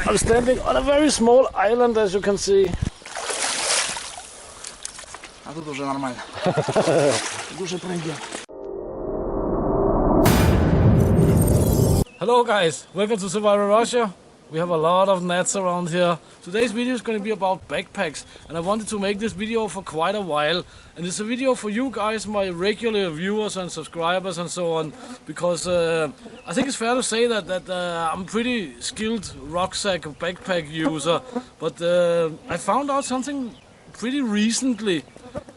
I'm standing on a very small island, as you can see. А тут уже нормально. Уже пройдем. Hello guys, welcome to Survival Russia. We have a lot of nets around here. Today's video is going to be about backpacks, and I wanted to make this video for quite a while. And it's a video for you guys, my regular viewers and subscribers and so on, because I think it's fair to say that I'm pretty skilled rucksack backpack user, but I found out something pretty recently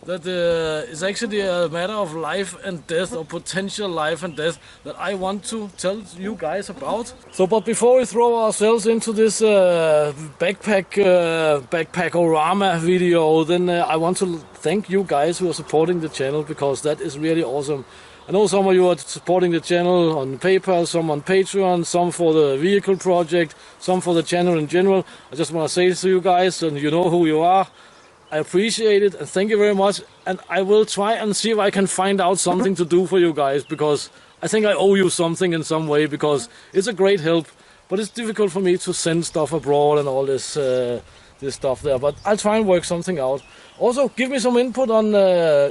that is actually a matter of life and death, or potential life and death, that I want to tell you guys about. So, but before we throw ourselves into this backpackorama video, then I want to thank you guys who are supporting the channel, because that is really awesome. I know some of you are supporting the channel on PayPal, some on Patreon, some for the vehicle project, some for the channel in general. I just want to say to you guys, and you know who you are, I appreciate it and thank you very much, and I will try and see if I can find out something to do for you guys, because I think I owe you something in some way, because it's a great help, but it's difficult for me to send stuff abroad and all this this stuff there, but I'll try and work something out. Also, give me some input on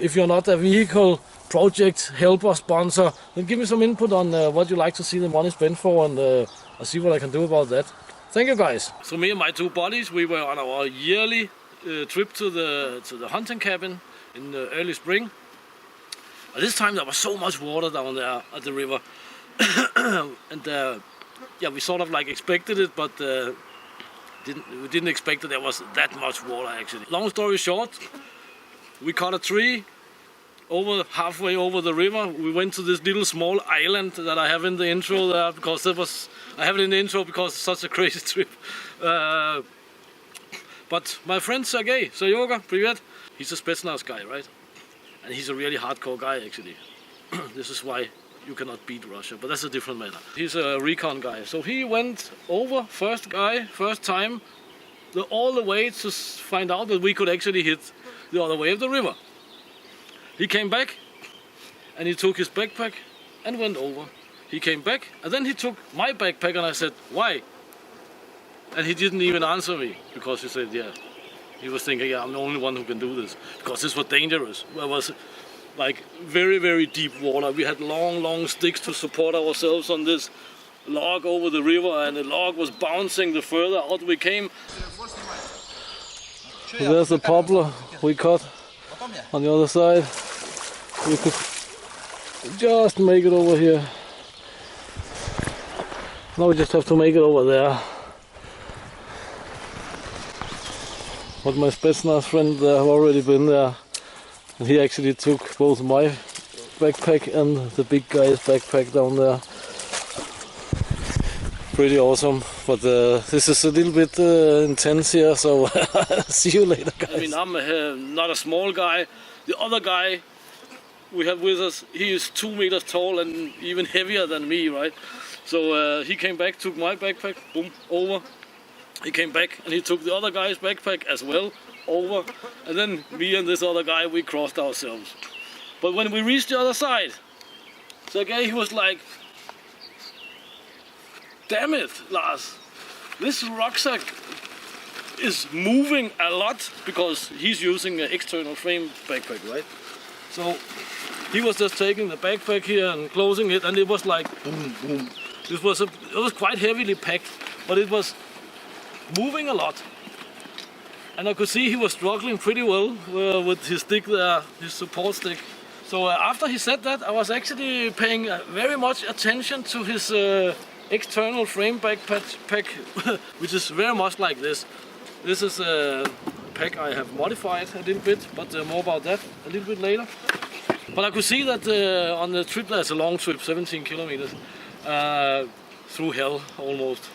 if you're not a vehicle project helper, sponsor, then give me some input on what you like to see the money spent for, and I'll see what I can do about that. Thank you guys. So me and my two buddies, we were on our yearly trip to the hunting cabin in the early spring. At this time there was so much water down there at the river, and yeah, we sort of like expected it, but we didn't expect that there was that much water actually. Long story short, we caught a tree halfway over the river. We went to this little small island that I have in the intro there, because I have it in the intro because it's such a crazy trip. But my friend Sergey, привет, he's a Spetsnaz guy, right? And he's a really hardcore guy, actually. This is why you cannot beat Russia, but that's a different matter. He's a recon guy. So he went over, first time, all the way to find out that we could actually hit the other way of the river. He came back, and he took his backpack and went over. He came back, and then he took my backpack, and I said, why? And he didn't even answer me, because he said, yeah, he was thinking, yeah, I'm the only one who can do this, because this was dangerous. It was like very, very deep water. We had long sticks to support ourselves on this log over the river, and the log was bouncing the further out we came. There's the poplar we caught on the other side. We could just make it over here. Now we just have to make it over there. But my Spetsnaz friend have already been there, and he actually took both my backpack and the big guy's backpack down there. Pretty awesome, but this is a little bit intense here, so see you later, guys. I mean, I'm not a small guy. The other guy we have with us, he is 2 meters tall and even heavier than me, right? So he came back, took my backpack, boom, over. He came back and he took the other guy's backpack as well, over, and then me and this other guy, we crossed ourselves. But when we reached the other side, Sergey, he was like, damn it, Lars, this rucksack is moving a lot, because he's using an external frame backpack, right? So he was just taking the backpack here and closing it, and it was like boom, boom. It was quite heavily packed, but it was moving a lot, and I could see he was struggling pretty well with his stick there, his support stick. So after he said that, I was actually paying very much attention to his external frame backpack, which is very much like this. This is a pack I have modified a little bit, but more about that a little bit later. But I could see that on the trip, that's a long trip, 17 kilometers through hell almost.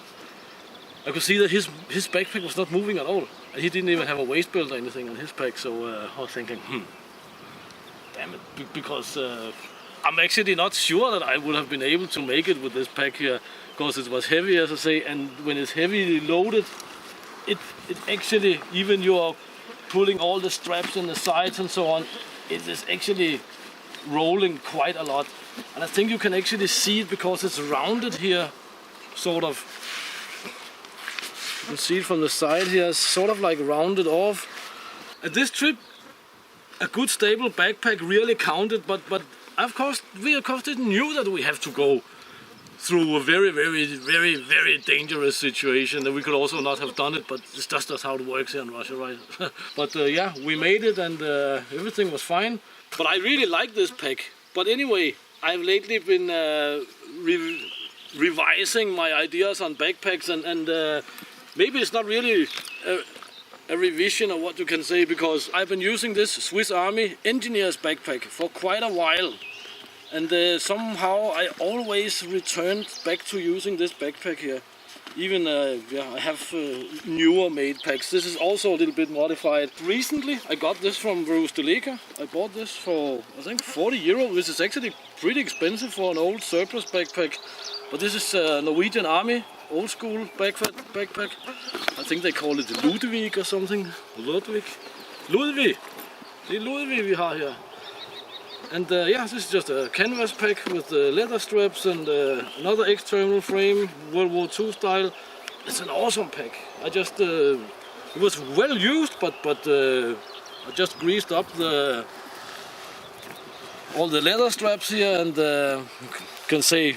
I could see that his backpack was not moving at all, and he didn't even have a waist belt or anything on his pack. So I was thinking, damn it, because I'm actually not sure that I would have been able to make it with this pack here, because it was heavy, as I say, and when it's heavily loaded, it actually, even you are pulling all the straps in the sides and so on, it is actually rolling quite a lot. And I think you can actually see it because it's rounded here, sort of. You can see it from the side here, it's sort of like rounded off. At this trip, a good stable backpack really counted, but we of course didn't knew that we have to go through a very dangerous situation, and we could also not have done it, but it's just how it works here in Russia, right? But yeah, we made it, and everything was fine. But I really like this pack. But anyway, I've lately been revising my ideas on backpacks, and maybe it's not really a revision of what you can say, because I've been using this Swiss Army engineer's backpack for quite a while. And somehow I always returned back to using this backpack here. Even I have newer made packs. This is also a little bit modified. Recently I got this from Rucksacks. I bought this for I think 40 euro, which is actually pretty expensive for an old surplus backpack. But this is Norwegian Army old school backpack. I think they call it Ludwig or something. Ludwig. Det er Ludwig vi har her. And yeah, this is just a canvas pack with leather straps and another external frame, World War II style. It's an awesome pack. I just it was well used, but I just greased up all the leather straps here, and can say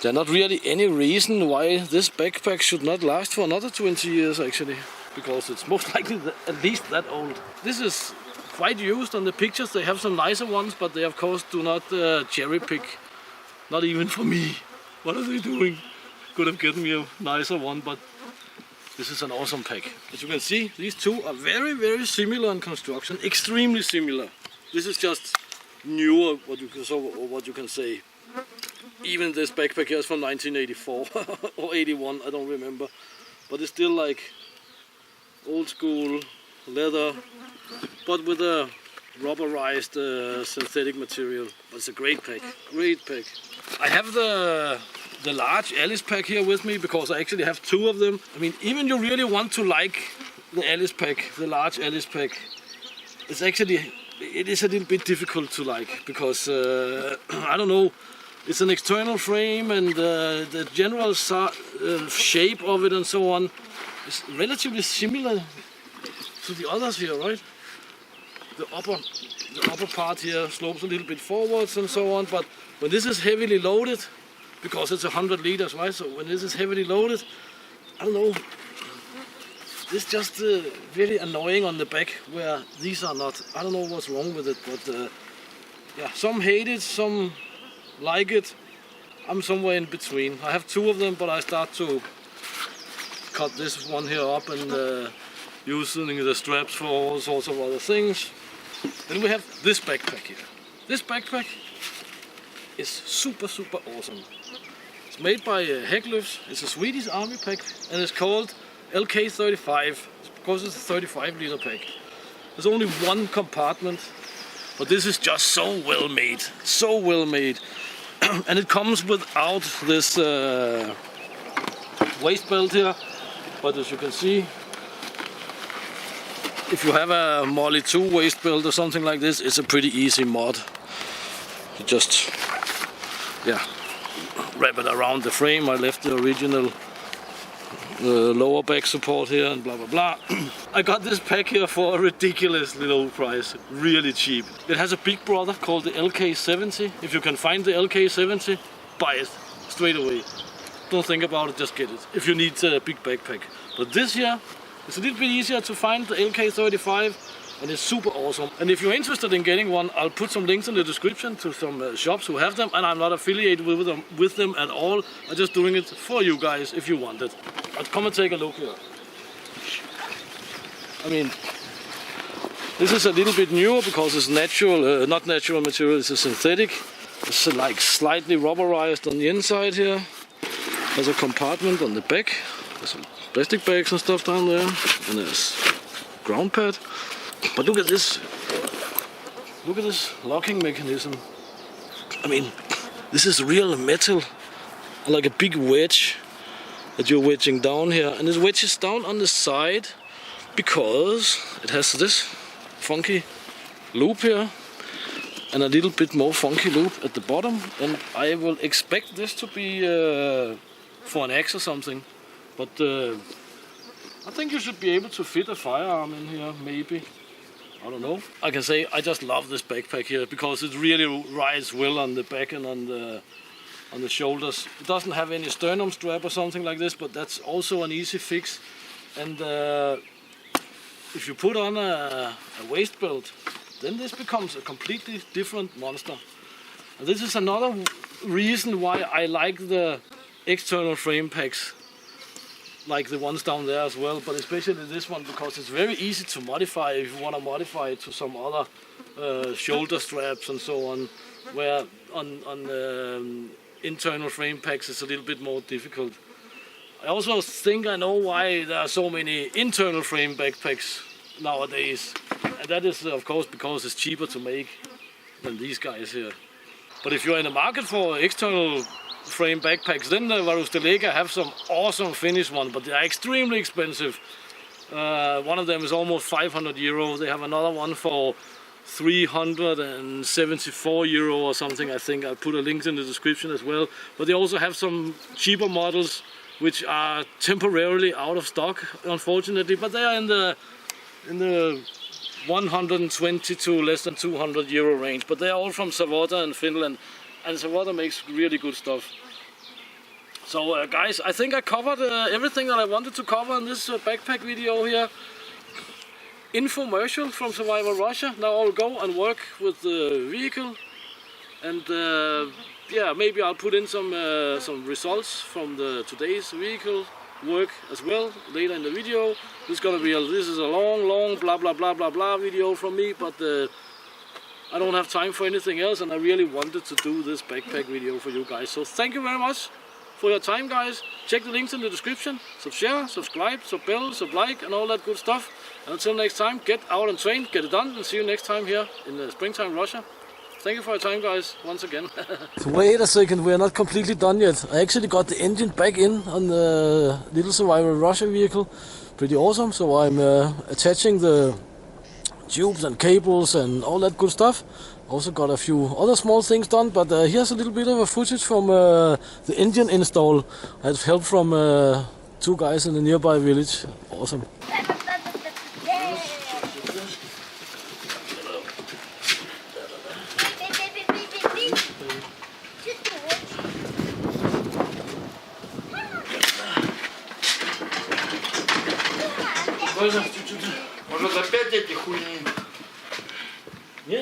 there's not really any reason why this backpack should not last for another 20 years actually, because it's most likely at least that old. This is quite used on the pictures. They have some nicer ones, but they of course do not cherry pick. Not even for me. What are they doing? Could have given me a nicer one, but this is an awesome pack. As you can see, these two are very similar in construction, extremely similar. This is just newer, what you can say. Even this backpack here is from 1984 or 81, I don't remember. But it's still like old school leather, but with a rubberized synthetic material. But it's a great pack, great pack. I have the large Alice pack here with me because I actually have two of them. I mean, even you really want to like the Alice pack, the large Alice pack, it is a little bit difficult to like, because I don't know, it's an external frame, and the general shape of it and so on is relatively similar to the others here, right? The upper part here slopes a little bit forwards and so on, but when this is heavily loaded, because it's 100 liters, right? So when this is heavily loaded, I don't know, it's just very annoying on the back where these are not. I don't know what's wrong with it, but yeah, some hate it, some like it. I'm somewhere in between. I have two of them, but I start to cut this one here up and using the straps for all sorts of other things. Then we have this backpack here. This backpack is super awesome. It's made by Hägglöfs. It's a Swedish army pack, and it's called LK35 because it's a 35 liter pack. There's only one compartment, but this is just so well made, and it comes without this waist belt here. But as you can see, if you have a Molly 2 waist belt or something like this, it's a pretty easy mod. You just wrap it around the frame. I left the original lower back support here and blah blah blah. I got this pack here for a ridiculous little price, really cheap. It has a big brother called the LK70. If you can find the LK70, buy it straight away. Don't think about it, just get it if you need a big backpack. But this here, it's a little bit easier to find, the LK35, and it's super awesome. And if you're interested in getting one, I'll put some links in the description to some shops who have them, and I'm not affiliated with them at all. I'm just doing it for you guys if you want it. But come and take a look here. I mean, this is a little bit newer because it's natural, not natural material, it's a synthetic. It's like slightly rubberized on the inside here. There's a compartment on the back. There's some plastic bags and stuff down there, and there's ground pad. But look at this locking mechanism. I mean, this is real metal, like a big wedge that you're wedging down here, and this wedges down on the side because it has this funky loop here and a little bit more funky loop at the bottom, and I will expect this to be for an axe or something, but I think you should be able to fit a firearm in here, maybe. I don't know. I can say I just love this backpack here because it really rides well on the back and on the shoulders. It doesn't have any sternum strap or something like this, but that's also an easy fix. And if you put on a waist belt, then this becomes a completely different monster. And this is another reason why I like the external frame packs, like the ones down there as well, but especially this one because it's very easy to modify if you want to modify it to some other shoulder straps and so on, where on internal frame packs it's a little bit more difficult. I also think I know why there are so many internal frame backpacks nowadays, and that is of course because it's cheaper to make than these guys here. But if you're in the market for external frame backpacks, then the Varus Delega have some awesome Finnish one, but they are extremely expensive. One of them is almost 500 euro. They have another one for 374 euro or something. I think I'll put a link in the description as well. But they also have some cheaper models which are temporarily out of stock, unfortunately. But they are in the 120 to less than 200 euro range. But they are all from Savotta in Finland, and Savotta makes really good stuff. So guys, I think I covered everything that I wanted to cover in this backpack video here. Infomercial from Survival Russia. Now I'll go and work with the vehicle, and yeah, maybe I'll put in some results from today's vehicle work as well later in the video. This is a long blah blah blah blah blah video from me, but I don't have time for anything else, and I really wanted to do this backpack video for you guys. So thank you very much for your time, guys. Check the links in the description. Share, subscribe, bell, like, and all that good stuff. And until next time, get out and train, get it done, and see you next time here in the springtime Russia. Thank you for your time, guys, once again. Wait a second, we're not completely done yet. I actually got the engine back in on the little Survival Russia vehicle. Pretty awesome. So I'm attaching the tubes and cables and all that good stuff. Also got a few other small things done, but here's a little bit of a footage from the engine install. I had help from 2 guys in the nearby village. Awesome. Может опять эти хуйни? Не.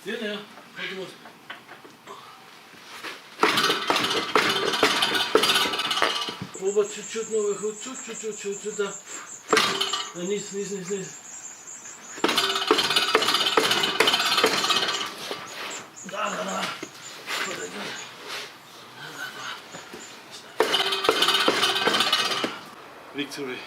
Нет? Не. Оба чуть-чуть наверху, чуть-чуть, да. Низ. Да. Victory.